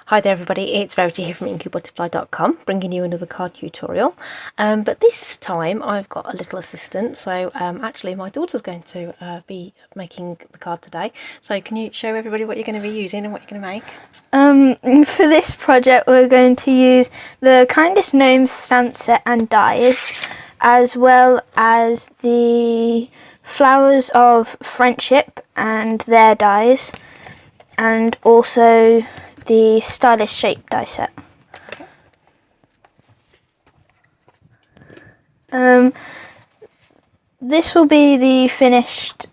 Hi there everybody, it's Verity here from inkybutterfly.com, bringing you another card tutorial. But this time I've got a little assistant, so actually my daughter's going to be making the card today. So can you show everybody what you're going to be using and what you're going to make? For this project we're going to use the Kindest Gnome stamp set and dies, as well as the Flowers of Friendship and their dies, and also the Stylish Shape die set. This will be the finished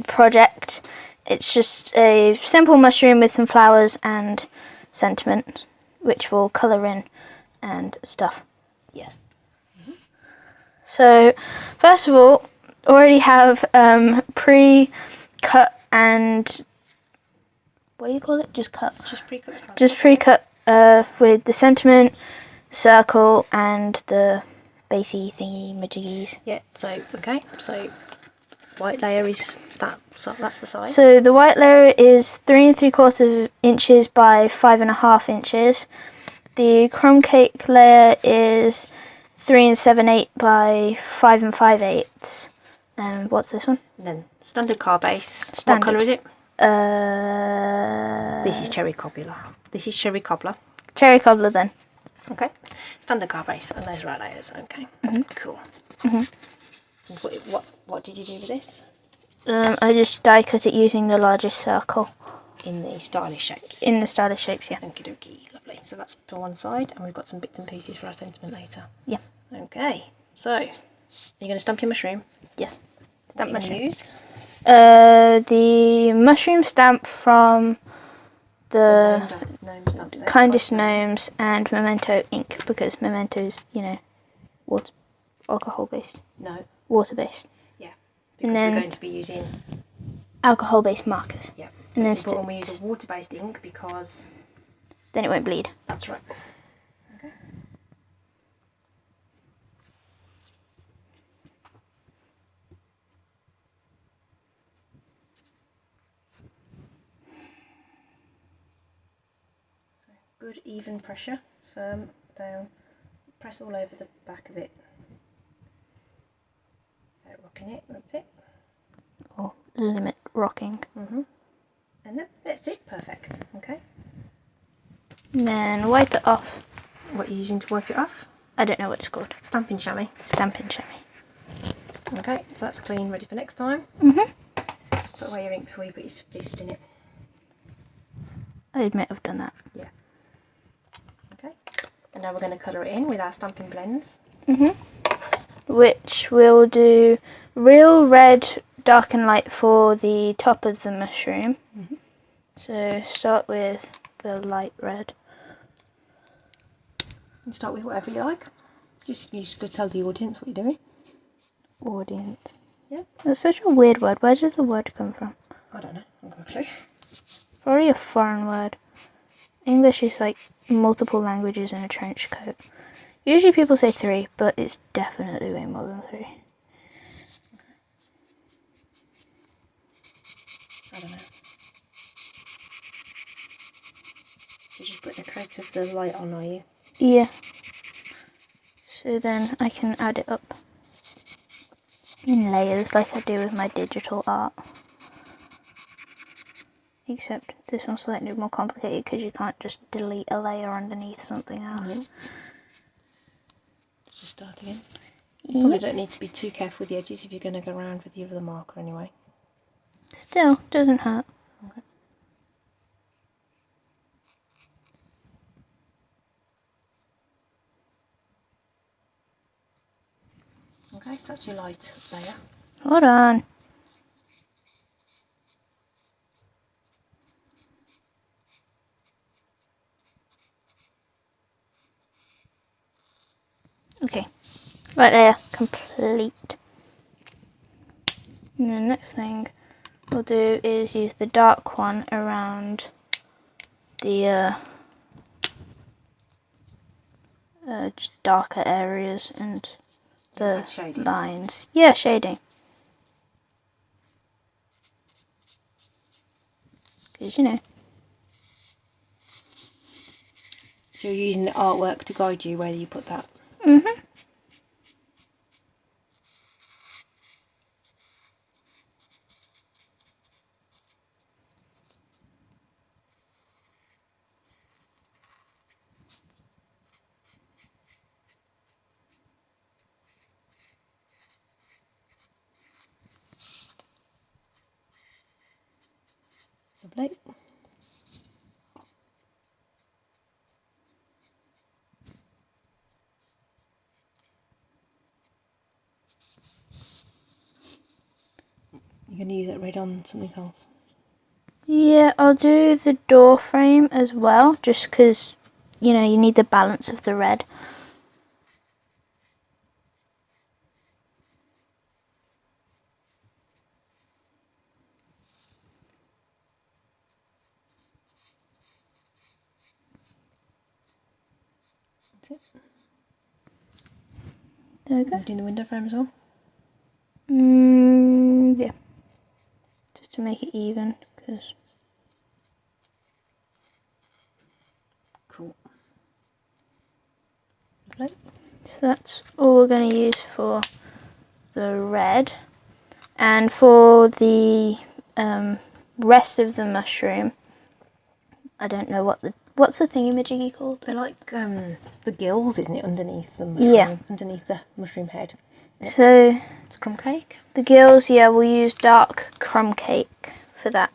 project. It's just a simple mushroom with some flowers and sentiment, which we'll colour in and stuff. Yes. So, first of all, already have pre-cut and what do you call it? Just cut. Just pre-cut. Just pre-cut with the sentiment, circle, and the basey thingy majiggies. Yeah. So okay. So white layer is that. So that's the size. So the white layer is 3 3/4 inches by 5.5 inches. The crumb cake layer is 3 7/8 by 5 5/8. And what's this one? And then standard card base. Standard. What colour is it? This This is cherry cobbler. This is cherry cobbler. cherry cobbler then. Okay. Standard card base and those right layers. Okay. Cool. What did you do with this? I just die cut it using the largest circle. In the stylish shapes. In the stylish shapes, yeah. Okie dokie, lovely. So that's to one side, and we've got some bits and pieces for our sentiment later. Yeah. Okay. So, are you going to stamp your mushroom? Yes. What Stamp are you gonna mushroom. use? The mushroom stamp from the Gnome stamp, is it? Kindest Gnomes and Memento ink, because Memento's, you know, alcohol based. No. Water based. Yeah. Because And then we're going to be using. alcohol based markers. Yeah. So And then it's important we use a water-based ink because. Then it won't bleed. That's right. Okay. So good even pressure, firm down, press all over the back of it. Without rocking it, that's it. Or limit rocking. And then that's it, perfect. Okay. And then wipe it off. What are you using to wipe it off? I don't know what it's called. Stamping chamois. Stampin' chamois. Okay, so that's clean, ready for next time. Put away your ink before you put your fist in it. I admit I've done that. Yeah. Okay. And now we're going to colour it in with our stamping blends. Which we'll do real red, dark and light for the top of the mushroom. So start with the light red. And start with whatever you like. You just go tell the audience what you're doing. Audience. Yeah. That's such a weird word. Where does the word come from? I don't know. I've got a clue. Probably a foreign word. English is like multiple languages in a trench coat. Usually people say 3, but it's definitely way more than 3. I don't know. So just putting a coat of the light on, are you? Yeah. So then I can add it up in layers like I do with my digital art. Except this one's slightly more complicated because you can't just delete a layer underneath something else. Just start again. You probably don't need to be too careful with the edges if you're going to go around with your other marker anyway. Still, doesn't hurt. Okay. Okay, so that's your light layer. Hold on. Okay, right there, complete. And the next thing we'll do is use the dark one around the just darker areas and the shading. lines. Yeah, shading. Because, you know, So you're using the artwork to guide you where you put that? Mm-hmm. Lovely. You're going to use that red on something else? Yeah, I'll do the door frame as well, just because, you know, you need the balance of the red. That's it. There we go. I'm doing the window frame as well? Yeah. Just to make it even, because... Cool. Lovely. So that's all we're going to use for the red. And for the rest of the mushroom, I don't know what's the thingy-majiggy called? They're like the gills, isn't it, underneath the mushroom? Yeah. Underneath the mushroom head. Yep. So It's crumb cake. the gills, yeah, we'll use dark crumb cake for that.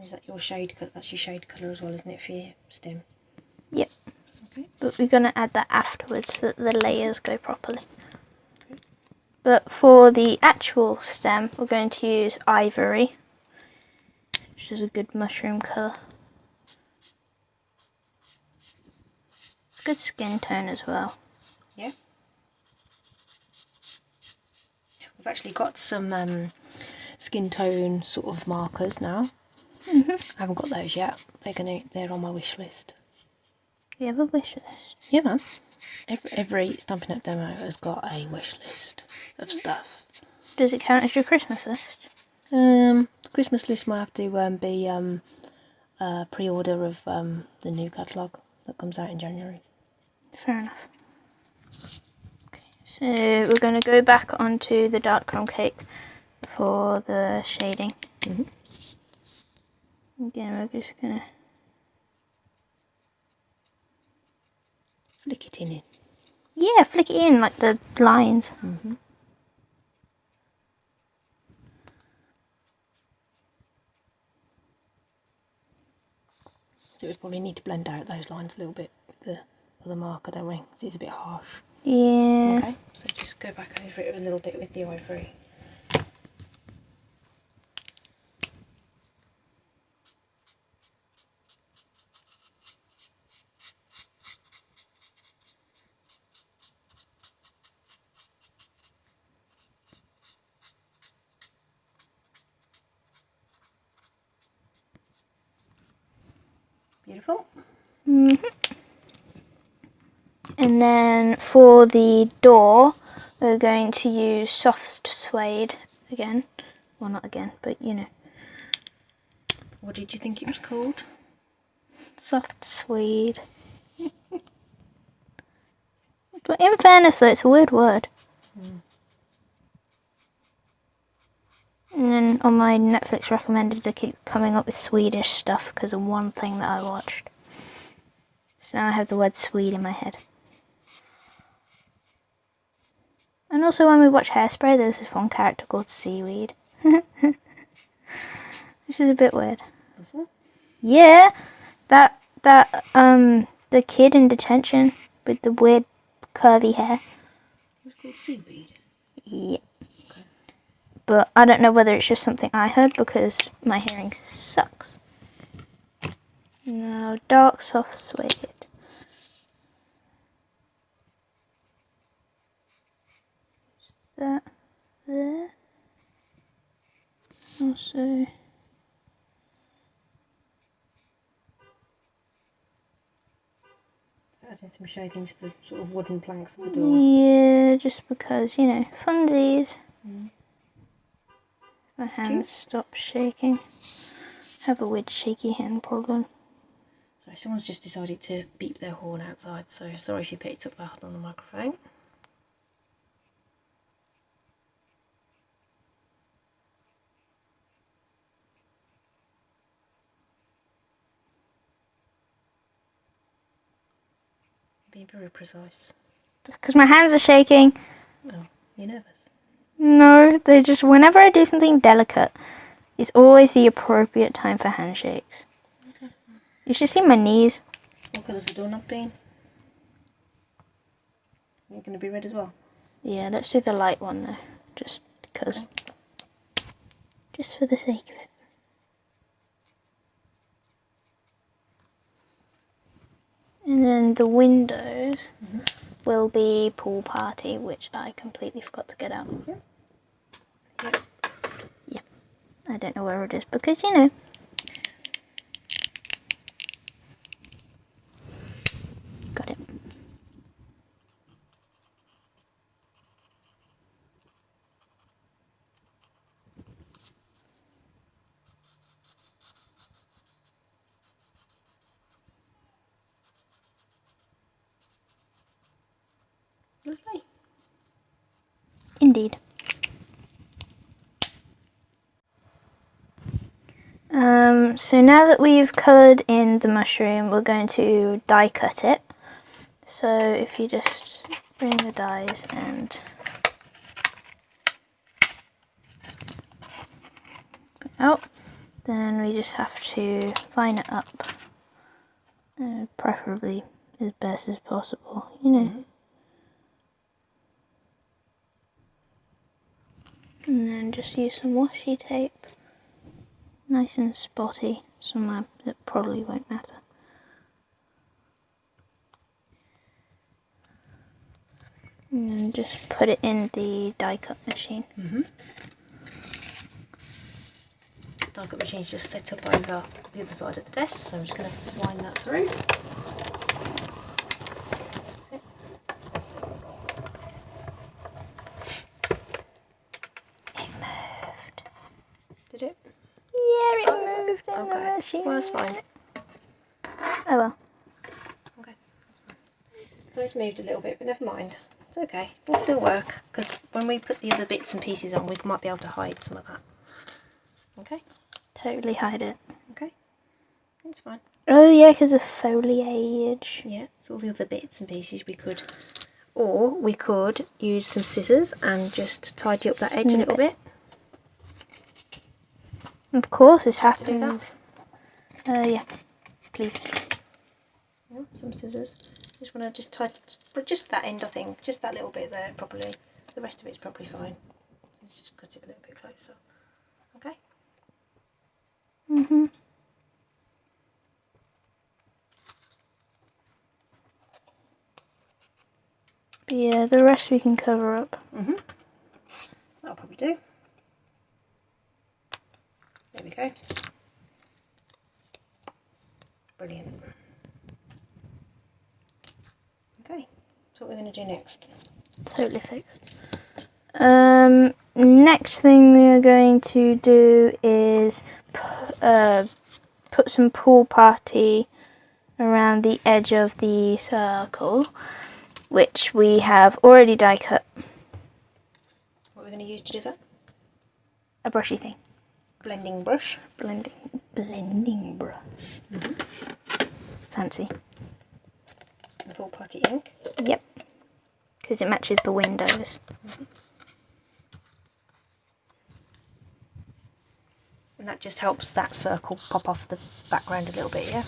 Is that your shade? That's your shade colour as well, isn't it, for your stem? Yep. Okay. But we're going to add that afterwards so that the layers go properly. Okay. But for the actual stem, we're going to use ivory, which is a good mushroom colour. Good skin tone as well. Yeah. We've actually got some skin tone sort of markers now. I haven't got those yet. They're on my wish list. You have a wish list? Yeah, man. Every Stampin' Up demo has got a wish list of stuff. Does it count as your Christmas list? The Christmas list might have to be pre-order of the new catalogue that comes out in January. Fair enough. Okay, so we're going to go back onto the dark crumb cake for the shading. Again, we're just going to Flick it in. yeah, flick it in like the lines. So we probably need to blend out those lines a little bit with the other marker, don't we? Because it's a bit harsh. Yeah. Okay, so just go back over it a little bit with the ivory. Beautiful. And then for the door, we're going to use soft suede again. Well, not again, but you know. What did you think it was called? Soft suede. But in fairness though, it's a weird word. And then on my Netflix recommended to keep coming up with Swedish stuff because of one thing that I watched. So now I have the word Swede in my head. And also when we watch Hairspray, there's this one character called Seaweed. Which is a bit weird. Is it? Yeah, the kid in detention with the weird curvy hair. It was called seaweed. Yeah. Okay. But I don't know whether it's just something I heard because my hearing sucks. Now, dark soft suede. That there. Also Adding some shading to the sort of wooden planks at the door. Yeah, just because, you know, funsies. My It's hands cute. stop shaking. I have a weird shaky hand problem. Sorry, someone's just decided to beep their horn outside, so sorry if you picked up that on the microphone. Being very precise. Just because my hands are shaking. Oh, you're nervous? No, they just, whenever I do something delicate, it's always the appropriate time for handshakes. Okay. You should see my knees. What colour's the doorknob been? You're going to be red as well? Yeah, let's do the light one though. Just because. Okay. Just for the sake of it. And then the windows will be pool party, which I completely forgot to get out. Yep. Yeah. I don't know where it is because, you know. Got it. Lovely. Indeed. So now that we've coloured in the mushroom, we're going to die cut it. So if you just bring the dies and bring it out, then we just have to line it up, preferably as best as possible, you know. And then just use some washi tape, nice and spotty, somewhere that probably won't matter. And then just put it in the die cut machine. Die cut machine's just set up over the other side of the desk, so I'm just going to wind that through. It moved. Did it? Yeah, it moved in the Okay. machine. Well, that's fine. Oh well. Okay. That's fine. So it's moved a little bit, but never mind. It's okay. It'll still work, because when we put the other bits and pieces on, we might be able to hide some of that. Okay? Totally hide it. Okay. It's fine. Oh yeah, because of foliage. Yeah, so all the other bits and pieces we could... Or we could use some scissors and just tidy up that edge a little bit. Of course, this To do happens. Yeah, please. Yeah, some scissors. Just want to just tidy... But just that end, I think. Just that little bit there, probably. The rest of it's probably fine. Let's just cut it a little bit closer. Okay? But yeah, the rest we can cover up. That'll probably do. There we go. Brilliant. Okay, so what we're going to do next. Totally fixed. Next thing we are going to do is put some pool party around the edge of the circle, which we have already die cut. What we're going to use to do that? A brushy thing. Blending brush. Blending brush. Fancy. The full party ink. Yep. Because it matches the windows. And that just helps that circle pop off the background a little bit, yeah?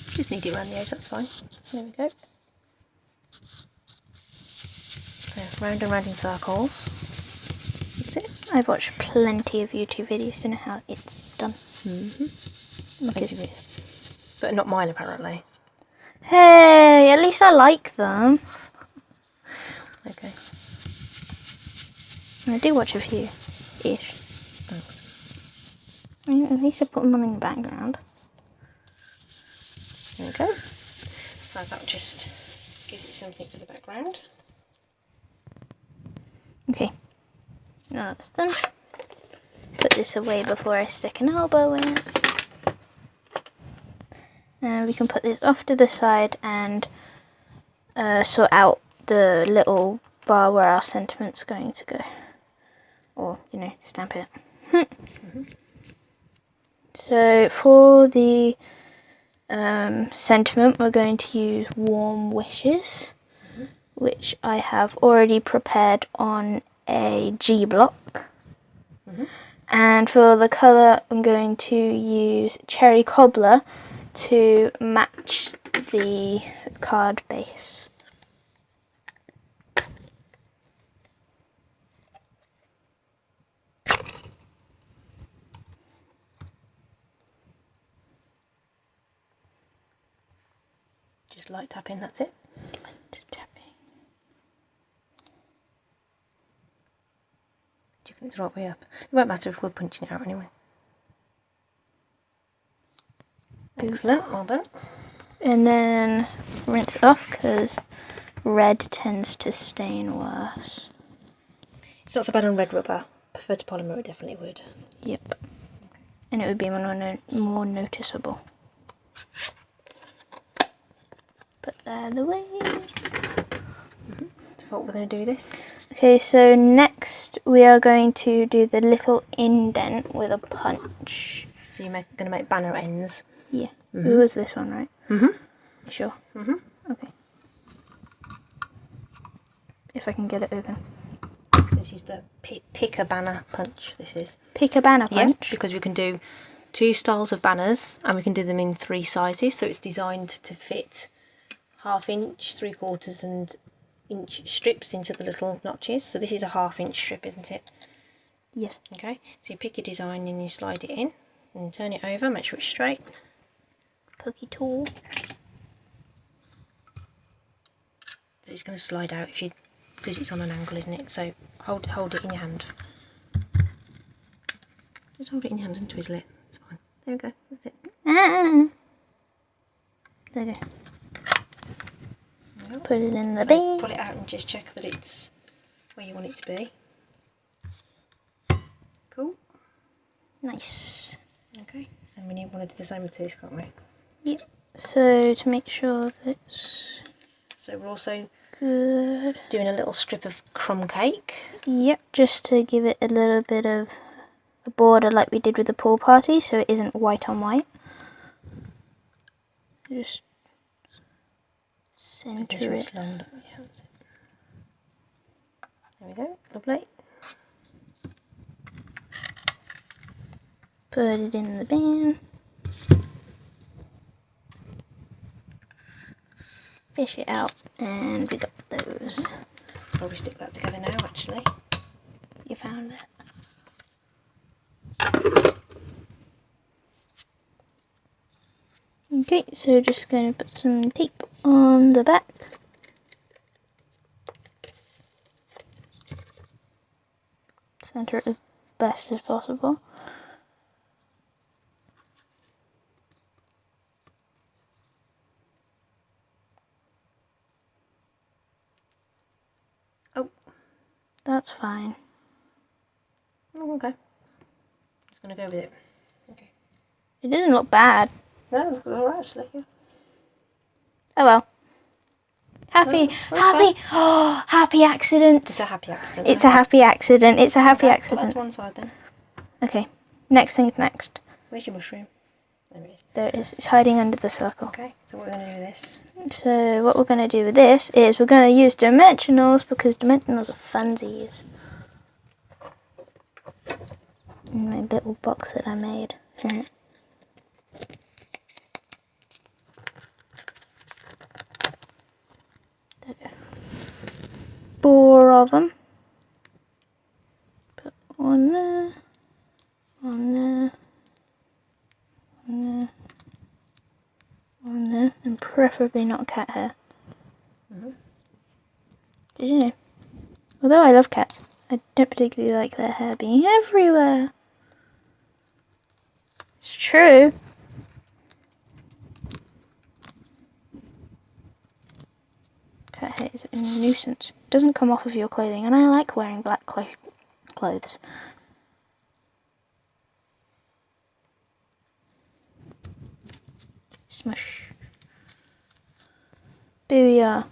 Just need it around the edge, that's fine. There we go. So round and round in circles. That's it. I've watched plenty of YouTube videos to know how it's done. But not mine, apparently. Hey, at least I like them. Okay. I do watch a few, ish. Thanks. I mean, at least I put them on in the background. There we go. So that just gives it something for the background. Okay, now that's done. Put this away before I stick an elbow in. And we can put this off to the side and sort out the little bar where our sentiment's going to go. Or, you know, stamp it. So for the sentiment, we're going to use Warm Wishes, which I have already prepared on a G block. And for the colour, I'm going to use Cherry Cobbler to match the card base. Just light tapping, that's it. Tapping. Do you think it's the right way up? It won't matter if we're punching it out anyway. Excellent, well done. And then rinse it off because red tends to stain worse. It's not so bad on red rubber. Prefer to polymer, it definitely would. Yep. And it would be more noticeable. Put that out of the way. So what we're going to do with this? Okay, so next we are going to do the little indent with a punch. So you're going to make banner ends. Yeah. It was this one, right? You sure? Okay. If I can get it open. This is the pick a banner punch, this is. Pick a banner punch? Yeah, because we can do 2 styles of banners and we can do them in 3 sizes. So it's designed to fit 1/2 inch, 3/4 and inch strips into the little notches. So this is a 1/2 inch strip, isn't it? Yes. Okay, so you pick your design and you slide it in and turn it over, make sure it's straight. Pokey tool. So it's going to slide out if you, because it's on an angle, isn't it? So hold it in your hand. Just hold it in your hand and twizzle it. It's fine. There we go. That's it. There we go. Put it in the So bin. pull it out and just check that it's where you want it to be. Cool. Nice. Okay. And we want to do the same with this, can't we? Yep. So to make sure that's So we're also good. doing a little strip of crumb cake. Yep, just to give it a little bit of a border like we did with the pool party, so it isn't white on white. Just center it. There we go, lovely. Put it in the bin. Fish it out, and we got those. Probably stick that together now, actually. You found it. Okay, so just going to put some tape on the back. Center it as best as possible. Oh. That's fine. Oh, okay. Just going to go with it. Okay. It doesn't look bad. No, it looks alright, actually, yeah. Oh well. Happy, No, that's oh, happy accident. It's a happy accident. It's a happy accident. It's a happy Okay, put accident. that to one side then. Okay, next thing's next. Where's your mushroom? There it is. There it is. It's hiding under the circle. Okay, so we're going to do this. So what we're going to do with this is we're going to use dimensionals because dimensionals are funsies. In my little box that I made. There we go. 4 of them. Put one there, one there, one there, one there, and preferably not cat hair. Did you know? Although I love cats, I don't particularly like their hair being everywhere. It's true. hair is a nuisance. It doesn't come off of your clothing, and I like wearing black clothes. Smush. Booyah.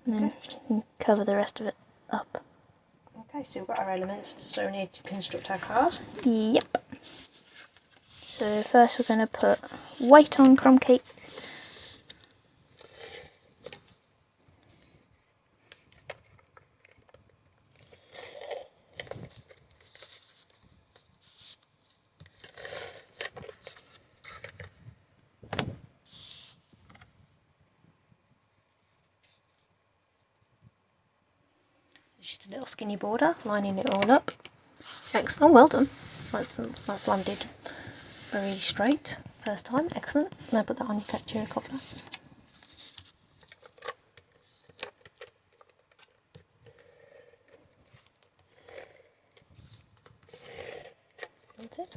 And then cover the rest of it up. Okay, so we've got our elements, so we need to construct our card. Yep. So first we're going to put white on crumb cake. Just a little skinny border, lining it all up. Excellent, well done. That's landed very straight first time, excellent. Now put that on your cherry cobbler. That's it.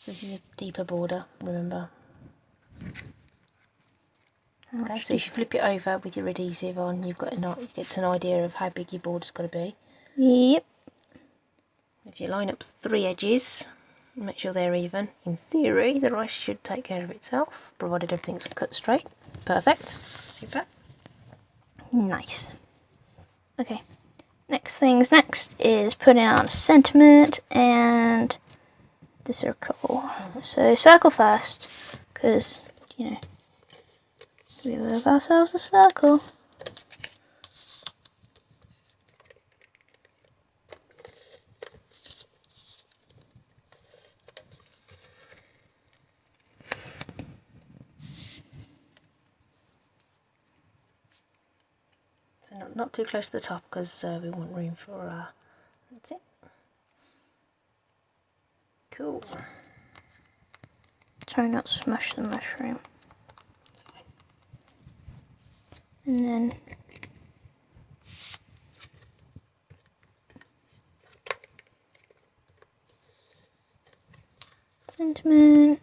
This is a deeper border, remember. Okay, so if you flip it over with your adhesive on, you get an idea of how big your border's got to be. Yep. If you line up 3 edges, make sure they're even. In theory, the rest should take care of itself, provided everything's cut straight. Perfect. Super. Nice. Okay. Next is putting on a sentiment and the circle. So circle first, because, you know, we love ourselves a circle. So not too close to the top, because we want room for, that's it. Cool. Try not to smash the mushroom. That's fine. And then sentiment.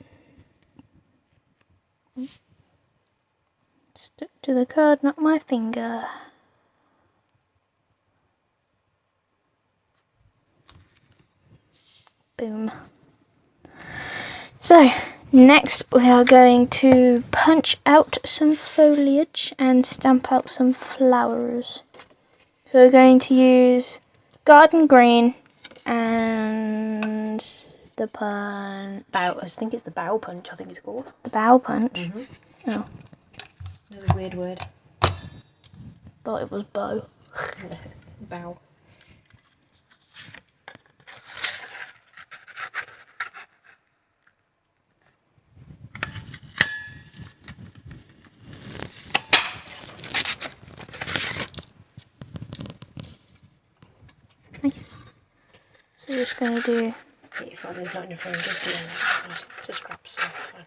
Stick to the card, not my finger. Boom. So, next we are going to punch out some foliage and stamp out some flowers. So we're going to use garden green and the I think it's the bow punch, I think it's called. the bow punch. Oh, Another weird word. thought it was bow. Bow. Nice. So we're just going to do... Get your phone, there's not enough room, just do it. It's a scrap, so it's fine.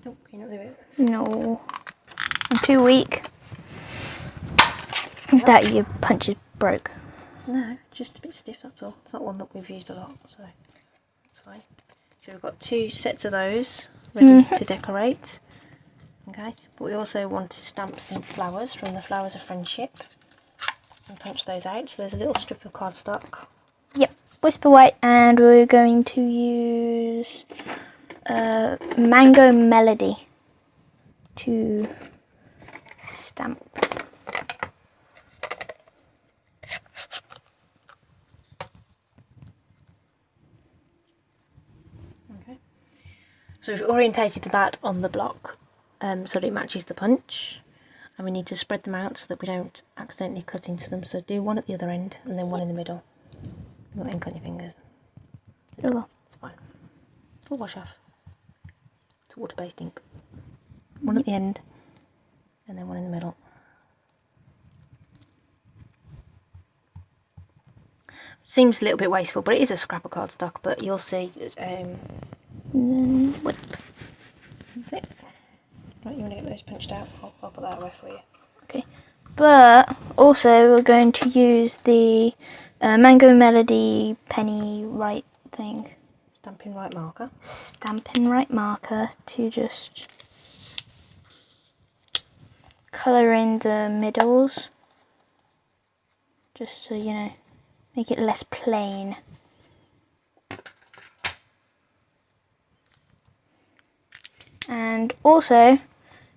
Nope, can you not do it? No. I'm too weak. That your punch is broke. No, just a bit stiff, that's all. It's not one that we've used a lot, so that's fine. So we've got 2 sets of those ready to decorate. Okay, but we also want to stamp some flowers from the Flowers of Friendship and punch those out. So there's a little strip of cardstock. Yep, Whisper White, and we're going to use Mango Melody to stamp. Okay, so we've orientated that on the block so that it matches the punch, and we need to spread them out so that we don't accidentally cut into them. So do one at the other end and then one in the middle. You've got ink on your fingers. Oh. It's fine. We'll wash off. It's water-based ink. One at the end and then one in the middle. Seems a little bit wasteful, but it is a scrap of cardstock, but you'll see. Whip. That's it. Right, you want to get those punched out? I'll put that away for you. Okay. But also we're going to use the Mango Melody penny right thing. Stampin' Right marker. Stampin' Right marker to just colour in the middles. Just so you know, make it less plain. And also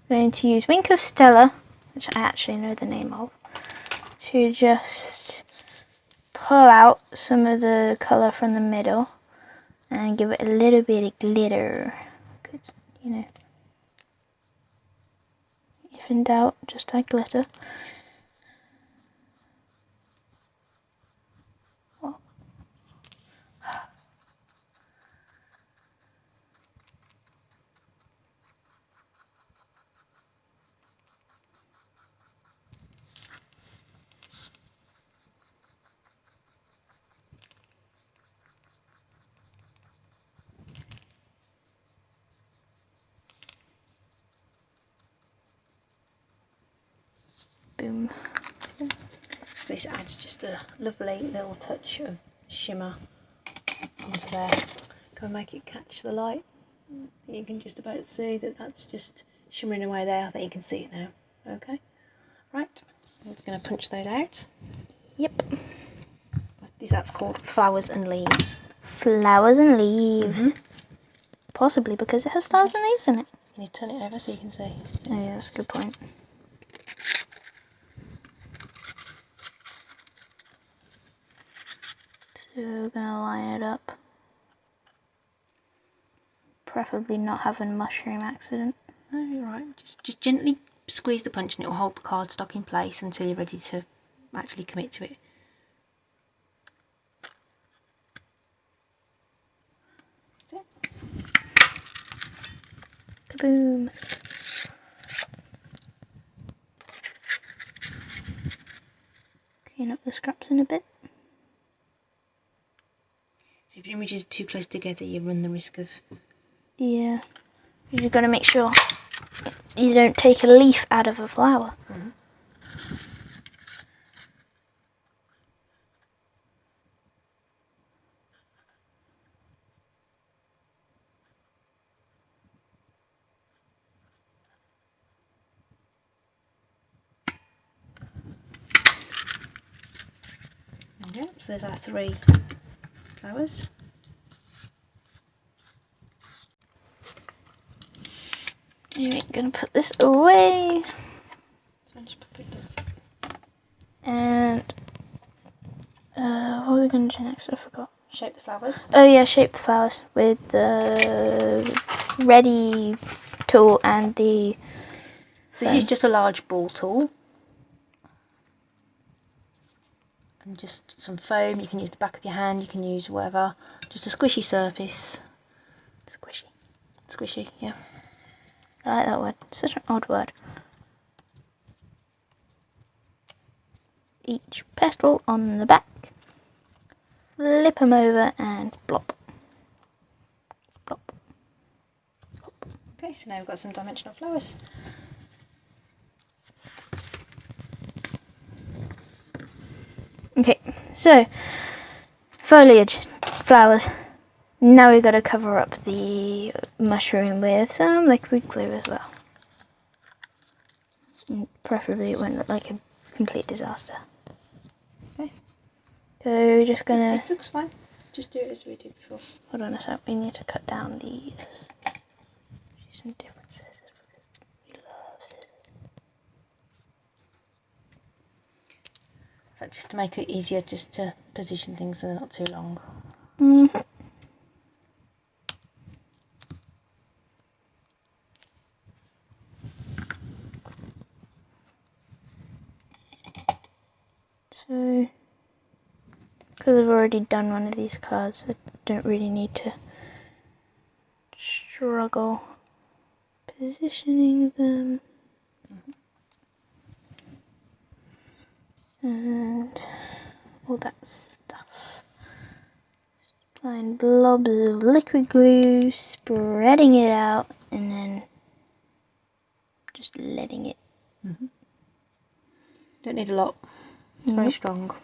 going to use Wink of Stella, which I actually know the name of, to just pull out some of the colour from the middle and give it a little bit of glitter. 'Cause, you know, if in doubt, just add glitter. Boom. So this adds just a lovely little touch of shimmer onto there. Can we make it catch the light? You can just about see that that's just shimmering away there. I think you can see it now. Okay, right, I'm just going to punch those out. Yep. That's called Flowers and Leaves. Flowers and leaves. Possibly because it has flowers and leaves in it. Can you turn it over so you can see? Oh yeah, that's a good point. So we're gonna line it up. Preferably not have a mushroom accident. No, you're right. Just gently squeeze the punch and it will hold the cardstock in place until you're ready to actually commit to it. That's it. Kaboom. Clean up the scraps in a bit. So if your images are too close together, you run the risk of... Yeah. You've got to make sure you don't take a leaf out of a flower. Okay, so there's our 3 flowers. Anyway, I'm going to put this away. So just put it down. And what are we going to do next? I forgot. Shape the flowers. Oh yeah, shape the flowers with the ready tool and the... So this is just a large ball tool. And just some foam. You can use the back of your hand, you can use whatever. Just a squishy surface. Squishy. Squishy, yeah. I like that word. Such an odd word. Each petal on the back. Flip them over and blop. Blop. Blop. Okay, so now we've got some dimensional flowers. Okay, so foliage, flowers. Now we've got to cover up the mushroom with some liquid glue as well. And preferably it won't look like a complete disaster. Okay. So just gonna... It looks fine. Just do it as we did before. Hold on a sec, we need to cut down these. Use some different scissors because we love scissors. So just to make it easier just to position things so they're not too long. Mm-hmm. So, because I've already done one of these cards, I don't really need to struggle positioning them. And all that stuff. Just applying blobs of liquid glue, spreading it out, and then just letting it. Don't need a lot. It's very strong.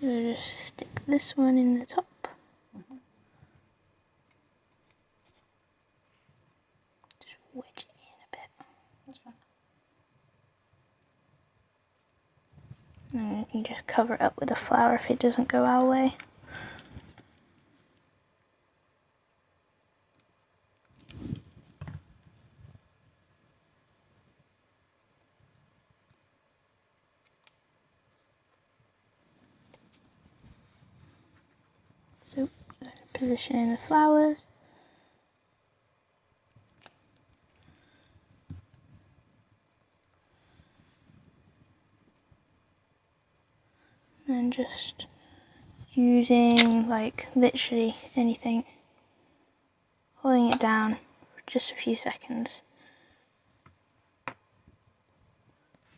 So just stick this one in the top. Just wedge it in a bit. That's fine. And you just cover it up with a flower if it doesn't go our way. So, positioning the flowers. And just using like literally anything, holding it down for just a few seconds.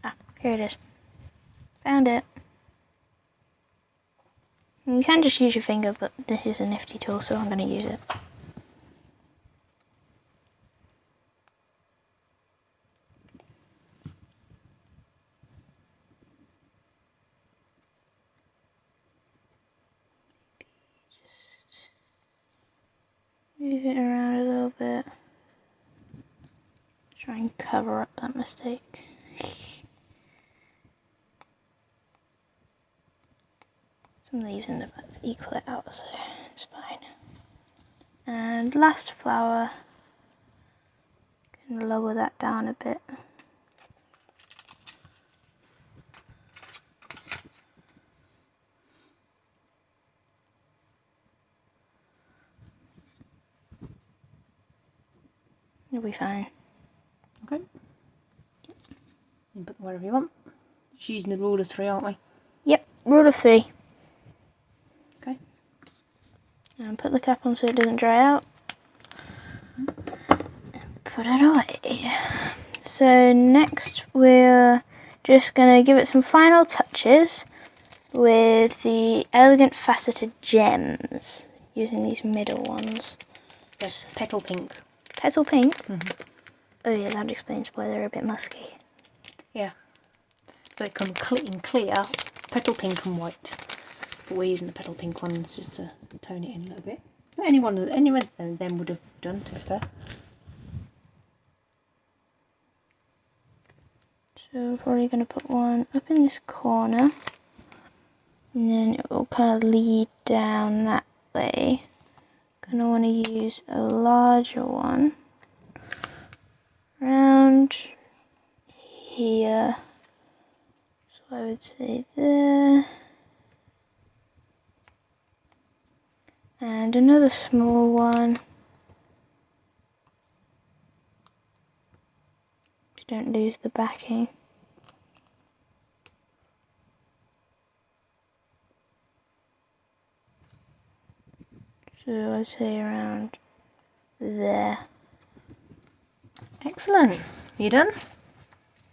Ah, here it is. Found it. And you can just use your finger, but this is a nifty tool, so I'm going to use it. Just move it around a little bit. Try and cover up that mistake. Some leaves in the back to equal it out, so it's fine. And last flower, can lower that down a bit. It'll be fine. Okay. You can put them wherever you want. Just using the rule of 3, aren't we? Yep, rule of 3. Okay. And put the cap on so it doesn't dry out. And put it away. So next we're just going to give it some final touches with the elegant faceted gems, using these middle ones. Yes, petal pink. Petal pink? Oh yeah, that explains why they're a bit musky. Yeah. So they come in clear, petal pink and white. But we're using the petal pink ones just to tone it in a little bit. Any one of them would have done, to be fair. So we're probably going to put one up in this corner. And then it will kind of lead down that way. Gonna want to use a larger one around here. So I would say there. And another small one. Don't lose the backing. So I'd say around there. Excellent. You done?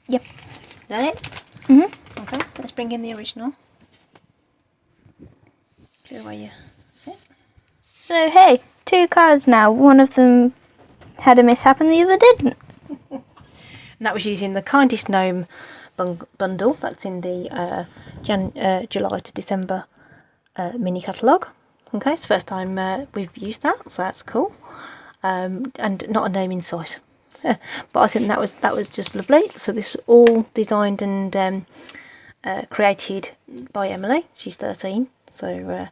Yep. Is that it? Mm-hmm. Okay, so let's bring in the original. Clear away your zip. So hey, 2 cards now. One of them had a mishap and the other didn't. And that was using the Kindest Gnome bundle. That's in the July to December mini catalogue. Okay, it's the first time we've used that, so that's cool. And not a gnome in sight. But I think that was just lovely. So this was all designed and created by Emily. She's 13, so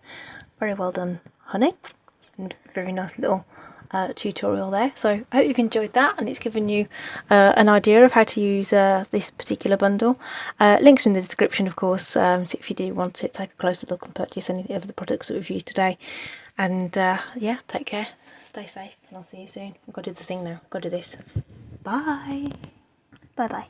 very well done, honey. And very nice little tutorial there. So I hope you've enjoyed that, and it's given you an idea of how to use this particular bundle. Links in the description, of course, so if you do want to take a closer look and purchase any of the products that we've used today. And yeah, take care, stay safe, and I'll see you soon. I've got to do the thing now, I've got to do this. Bye. Bye bye.